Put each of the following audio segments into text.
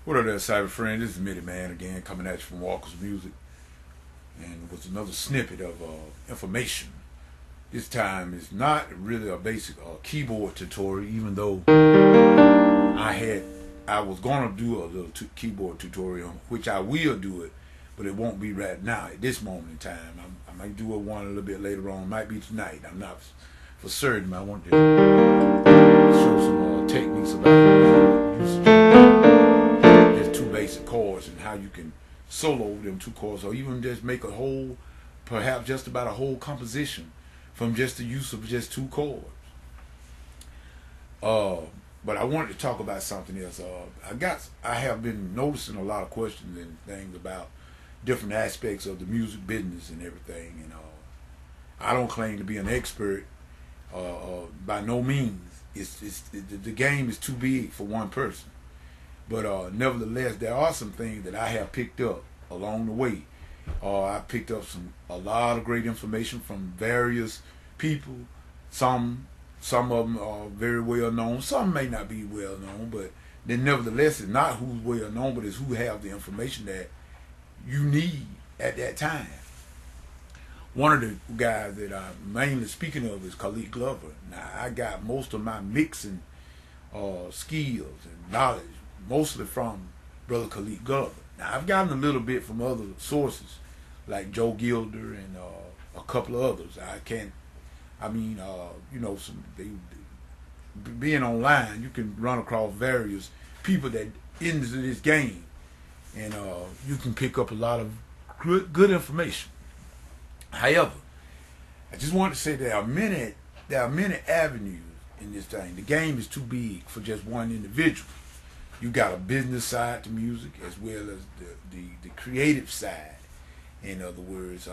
What up there, cyber friend? This is Midiman again, coming at you from Walker's Music, and with another snippet of information. This time is not really a basic keyboard tutorial, even though I was gonna do a little keyboard tutorial, which I will do it, but it won't be right now at this moment in time. I might do one a little bit later on. It might be tonight. I'm not for certain. I want to show some techniques about using just two basic chords and how you can solo them two chords, or even just make a whole, perhaps just about a whole composition from just the use of just two chords. But I wanted to talk about something else. I have been noticing a lot of questions and things about different aspects of the music business and everything. And I don't claim to be an expert by no means. The game is too big for one person. But nevertheless, there are some things that I have picked up along the way. I picked up a lot of great information from various people. Some of them are very well known. Some may not be well known, but then nevertheless, it's not who's well known, but it's who have the information that you need at that time. One of the guys that I'm mainly speaking of is Khalid Glover. Now, I got most of my mixing skills and knowledge mostly from Brother Khalid Glover. Now, I've gotten a little bit from other sources like Joe Gilder and a couple of others. Being online, you can run across various people that into this game, and you can pick up a lot of good information. However, I just want to say there are many avenues in this thing. The game is too big for just one individual. You got a business side to music as well as the creative side. In other words,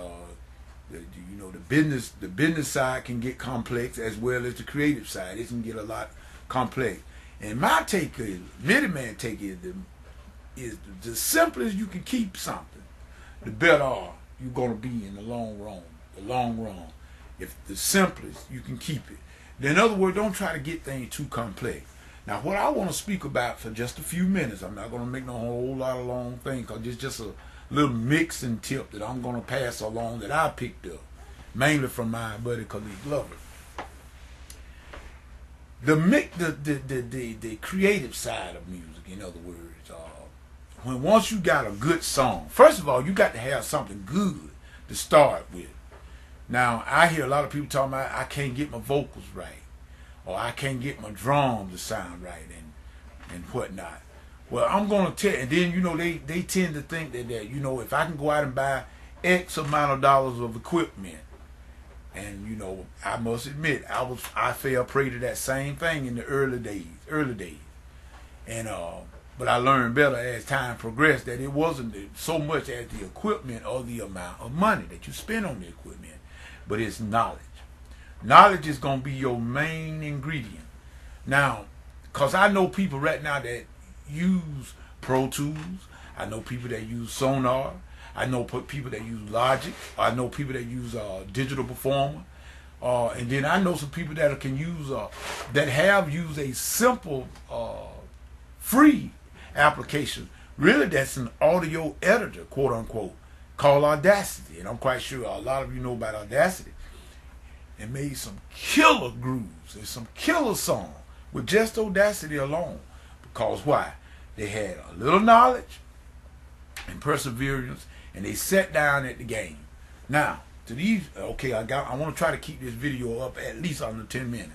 the business side can get complex as well as the creative side. It can get a lot complex. And my take is, Midiman take is the simplest you can keep something, the better you're gonna be in the long run. If the simplest you can keep it. In other words, don't try to get things too complex. Now, what I want to speak about for just a few minutes, I'm not going to make no whole lot of long thing, because it's just a little mixing tip that I'm going to pass along that I picked up, mainly from my buddy Khalid Glover. The creative side of music, in other words, once you got a good song, first of all, you got to have something good to start with. Now, I hear a lot of people talking about, I can't get my vocals right, or I can't get my drums to sound right, and whatnot. Well, I'm going to tell, and then, they tend to think that, if I can go out and buy X amount of dollars of equipment, and, I must admit, I fell prey to that same thing in the early days. And, but I learned better as time progressed that it wasn't so much as the equipment or the amount of money that you spend on the equipment, but it's knowledge. Knowledge is going to be your main ingredient. Now, because I know people right now that use Pro Tools. I know people that use Sonar. I know people that use Logic. I know people that use Digital Performer. And then I know some people that can use, that have used a simple, free application. Really, that's an audio editor, quote unquote, called Audacity. And I'm quite sure a lot of you know about Audacity. And made some killer grooves and some killer songs with just Audacity alone. Because why? They had a little knowledge and perseverance, and they sat down at the game. Now, to these, okay, I want to try to keep this video up at least under 10 minutes.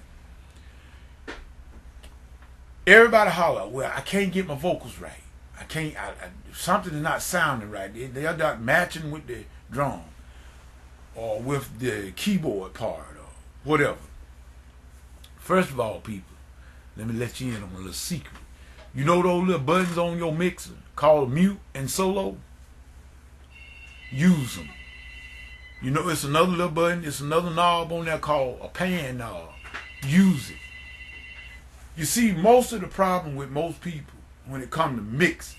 Everybody holler, well, I can't get my vocals right. I can't, something is not sounding right. They are not matching with the drum, or with the keyboard part, or whatever. First of all, people, let me let you in on a little secret. You know those little buttons on your mixer called mute and solo? Use them. It's another little button, it's another knob on there called a pan knob. Use it. You see, most of the problem with most people when it comes to mixing,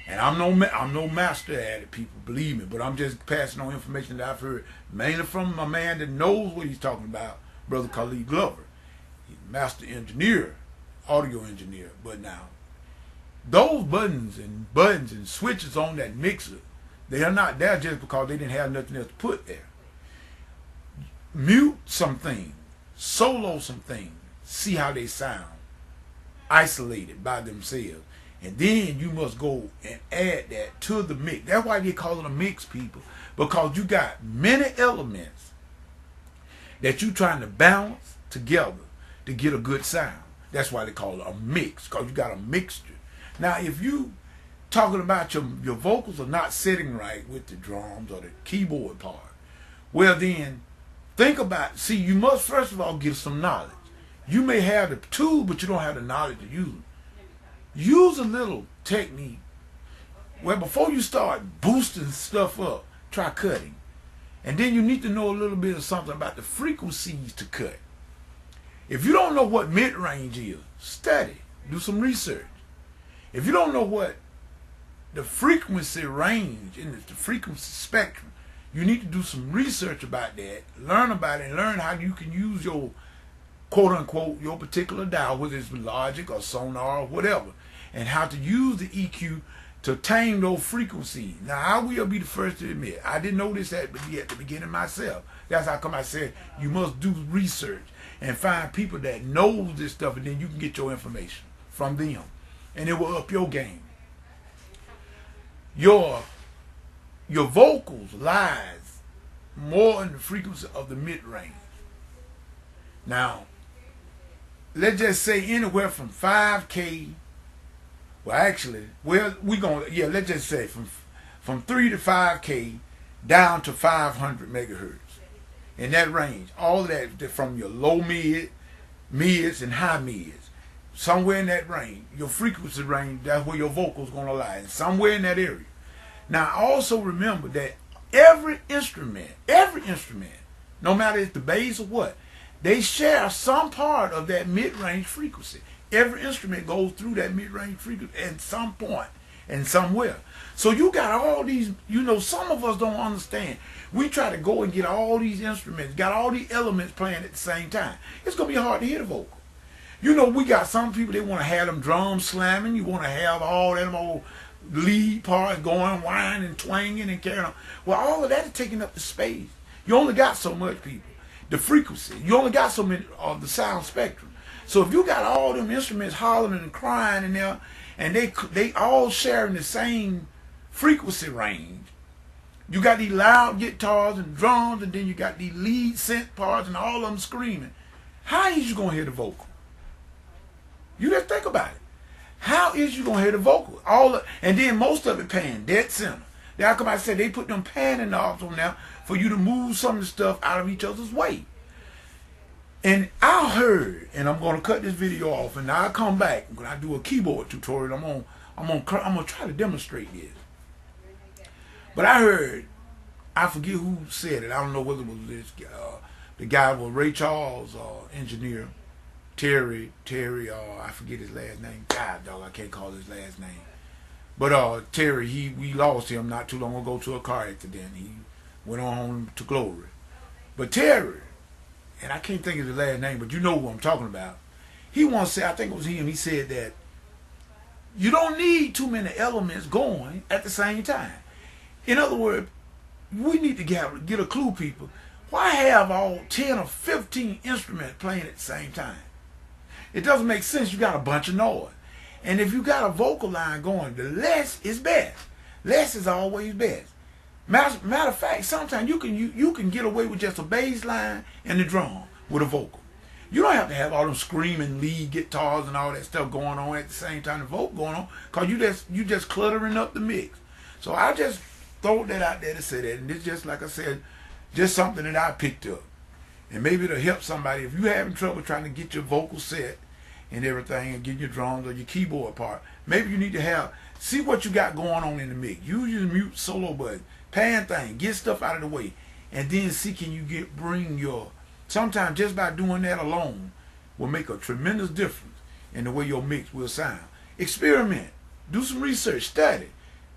and I'm no master at it, people, believe me, but I'm just passing on information that I've heard mainly from a man that knows what he's talking about, Brother Khalid Glover. He's a master engineer, audio engineer. But now, those buttons and switches on that mixer, they are not there just because they didn't have nothing else to put there. Mute some things, solo some things, see how they sound, isolated by themselves. And then you must go and add that to the mix. That's why they call it a mix, people, because you got many elements that you're trying to balance together to get a good sound. That's why they call it a mix, because you got a mixture. Now, if you talking about your vocals are not sitting right with the drums or the keyboard part, well then, think about, see, you must first of all get some knowledge. You may have the tool, but you don't have the knowledge to use it. Use a little technique where before you start boosting stuff up, try cutting. And then you need to know a little bit of something about the frequencies to cut. If you don't know what mid-range is, study, do some research. If you don't know what the frequency range and the frequency spectrum, you need to do some research about that, learn about it, and learn how you can use your quote-unquote, your particular dial, whether it's Logic or Sonar or whatever, and how to use the EQ to tame those frequencies. Now, I will be the first to admit, I didn't know this at the beginning myself. That's how come I said you must do research and find people that knows this stuff, and then you can get your information from them, and it will up your game. Your vocals lies more in the frequency of the mid-range. Now, let's just say anywhere from 5K, let's just say from 3 to 5K down to 500 megahertz. In that range, all of that from your low mids and high mids, somewhere in that range, your frequency range, that's where your vocals gonna lie, somewhere in that area. Now, also remember that every instrument, no matter if the bass or what, they share some part of that mid-range frequency. Every instrument goes through that mid-range frequency at some point and somewhere. So you got all these, some of us don't understand. We try to go and get all these instruments, got all these elements playing at the same time. It's going to be hard to hear the vocal. We got some people, they want to have them drums slamming. You want to have all them old lead parts going, whining and twanging and carrying on. Well, all of that is taking up the space. You only got so much, people. The frequency. You only got so many of the sound spectrum. So if you got all them instruments hollering and crying in there, and they all sharing the same frequency range, you got these loud guitars and drums, and then you got these lead synth parts and all of them screaming. How is you going to hear the vocal? You just think about it. How is you going to hear the vocal? And then most of it pan dead center. Now, come I said, they put them panning knobs on there for you to move some of the stuff out of each other's way. And I heard, and I'm going to cut this video off, and I'll come back when I do a keyboard tutorial. I'm gonna try to demonstrate this. But I heard, I forget who said it. I don't know whether it was this the guy was Ray Charles, engineer, Terry, I forget his last name. God, dog, I can't call his last name. But Terry, we lost him not too long ago to a car accident. He went on to glory. But Terry, and I can't think of his last name, but you know who I'm talking about. He once said, I think it was him, he said that you don't need too many elements going at the same time. In other words, we need to get a clue, people. Why have all 10 or 15 instruments playing at the same time? It doesn't make sense. You got a bunch of noise. And if you got a vocal line going, the less is best. Less is always best. Matter of fact, sometimes you can get away with just a bass line and the drum with a vocal. You don't have to have all them screaming lead guitars and all that stuff going on at the same time the vocal going on, because you just cluttering up the mix. So I just throw that out there to say that, and it's just like I said, just something that I picked up. And maybe it'll help somebody. If you're having trouble trying to get your vocal set and everything and get your drums or your keyboard part, maybe you need to see what you got going on in the mix. Use your mute solo button, pan thing, get stuff out of the way, and then see can you bring your, sometimes just by doing that alone will make a tremendous difference in the way your mix will sound. Experiment, do some research, study,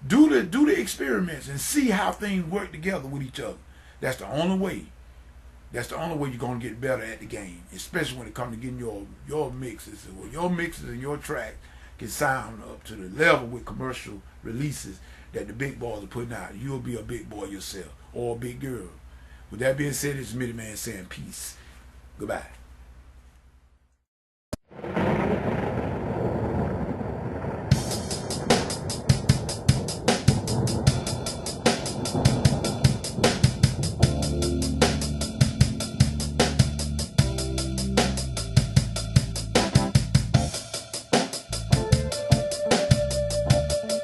do the experiments and see how things work together with each other. That's the only way. That's the only way you're going to get better at the game, especially when it comes to getting your mixes and your tracks can sound up to the level with commercial releases that the big boys are putting out, you'll be a big boy yourself or a big girl. With that being said, it's Midiman saying peace. Goodbye.